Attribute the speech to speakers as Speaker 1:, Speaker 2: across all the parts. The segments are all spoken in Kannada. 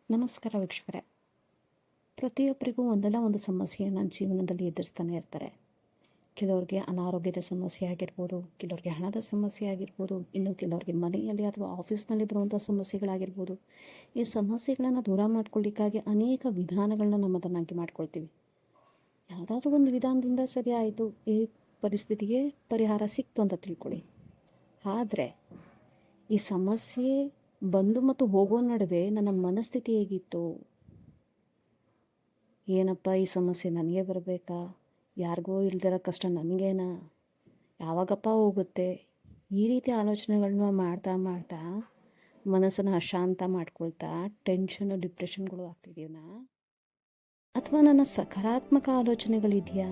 Speaker 1: ನಮಸ್ಕಾರ ವೀಕ್ಷಕರೇ. ಪ್ರತಿಯೊಬ್ಬರಿಗೂ ಒಂದಲ್ಲ ಒಂದು ಸಮಸ್ಯೆಯನ್ನು ಜೀವನದಲ್ಲಿ ಎದುರಿಸ್ತಾನೆ ಇರ್ತಾರೆ. ಕೆಲವ್ರಿಗೆ ಅನಾರೋಗ್ಯದ ಸಮಸ್ಯೆ ಆಗಿರ್ಬೋದು, ಕೆಲವ್ರಿಗೆ ಹಣದ ಸಮಸ್ಯೆ ಆಗಿರ್ಬೋದು, ಇನ್ನು ಕೆಲವ್ರಿಗೆ ಮನೆಯಲ್ಲಿ ಅಥವಾ ಆಫೀಸ್ನಲ್ಲಿ ಬರುವಂಥ ಸಮಸ್ಯೆಗಳಾಗಿರ್ಬೋದು. ಈ ಸಮಸ್ಯೆಗಳನ್ನು ದೂರ ಮಾಡ್ಕೊಳ್ಳಿಕ್ಕಾಗಿ ಅನೇಕ ವಿಧಾನಗಳನ್ನ ನಮ್ಮದನ್ನಾಗಿ ಮಾಡ್ಕೊಳ್ತೀವಿ. ಯಾವುದಾದ್ರೂ ಒಂದು ವಿಧಾನದಿಂದ ಸರಿ ಆಯಿತು, ಈ ಪರಿಸ್ಥಿತಿಗೆ ಪರಿಹಾರ ಸಿಕ್ತು ಅಂತ ತಿಳ್ಕೊಳ್ಳಿ. ಆದರೆ ಈ ಸಮಸ್ಯೆ ಬಂದು ಮತ್ತು ಹೋಗೋ ನಡುವೆ ನನ್ನ ಮನಸ್ಥಿತಿ ಹೇಗಿತ್ತು, ಏನಪ್ಪ ಈ ಸಮಸ್ಯೆ ನನಗೆ ಬರಬೇಕಾ, ಯಾರಿಗೋ ಇಲ್ದಿರೋ ಕಷ್ಟ ನನಗೇನಾ, ಯಾವಾಗಪ್ಪ ಹೋಗುತ್ತೆ, ಈ ರೀತಿ ಆಲೋಚನೆಗಳನ್ನ ಮಾಡ್ತಾ ಮಾಡ್ತಾ ಮನಸ್ಸನ್ನು ಅಶಾಂತ ಮಾಡ್ಕೊಳ್ತಾ ಟೆನ್ಷನು ಡಿಪ್ರೆಷನ್ಗಳು ಆಗ್ತಿದೆಯಾ, ಅಥವಾ ನನ್ನ ಸಕಾರಾತ್ಮಕ ಆಲೋಚನೆಗಳಿದೆಯಾ?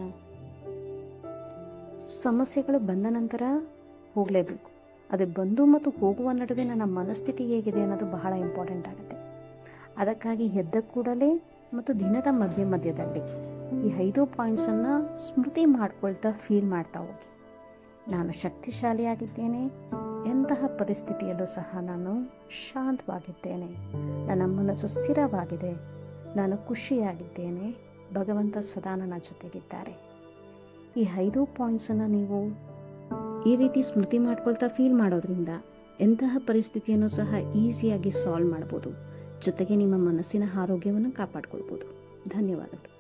Speaker 1: ಸಮಸ್ಯೆಗಳು ಬಂದ ನಂತರ ಹೋಗಲೇಬೇಕು. ಅದು ಬಂದು ಮತ್ತು ಹೋಗುವ ನಡುವೆ ನನ್ನ ಮನಸ್ಥಿತಿ ಹೇಗಿದೆ ಅನ್ನೋದು ಬಹಳ ಇಂಪಾರ್ಟೆಂಟ್ ಆಗುತ್ತೆ. ಅದಕ್ಕಾಗಿ ಎದ್ದ ಕೂಡಲೇ ಮತ್ತು ದಿನದ ಮಧ್ಯದಲ್ಲಿ ಈ 5 ಪಾಯಿಂಟ್ಸನ್ನು ಸ್ಮೃತಿ ಮಾಡ್ಕೊಳ್ತಾ ಫೀಲ್ ಮಾಡ್ತಾ ಹೋಗಿ. ನಾನು ಶಕ್ತಿಶಾಲಿಯಾಗಿದ್ದೇನೆ, ಎಂತಹ ಪರಿಸ್ಥಿತಿಯಲ್ಲೂ ಸಹ ನಾನು ಶಾಂತವಾಗಿದ್ದೇನೆ, ನನ್ನ ಮನಸ್ಸು ಸ್ಥಿರವಾಗಿದೆ, ನಾನು ಖುಷಿಯಾಗಿದ್ದೇನೆ, ಭಗವಂತ ಸದಾ ನನ್ನ ಜೊತೆಗಿದ್ದಾರೆ. ಈ 5 ಪಾಯಿಂಟ್ಸನ್ನು ನೀವು ಈ ರೀತಿ ಸ್ಮೃತಿ ಮಾಡ್ಕೊಳ್ತಾ ಫೀಲ್ ಮಾಡೋದ್ರಿಂದ ಎಂತಹ ಪರಿಸ್ಥಿತಿಯನ್ನು ಸಹ ಈಸಿಯಾಗಿ ಸಾಲ್ವ್ ಮಾಡ್ಬೋದು. ಜೊತೆಗೆ ನಿಮ್ಮ ಮನಸ್ಸಿನ ಆರೋಗ್ಯವನ್ನು ಕಾಪಾಡ್ಕೊಳ್ಬೋದು. ಧನ್ಯವಾದಗಳು.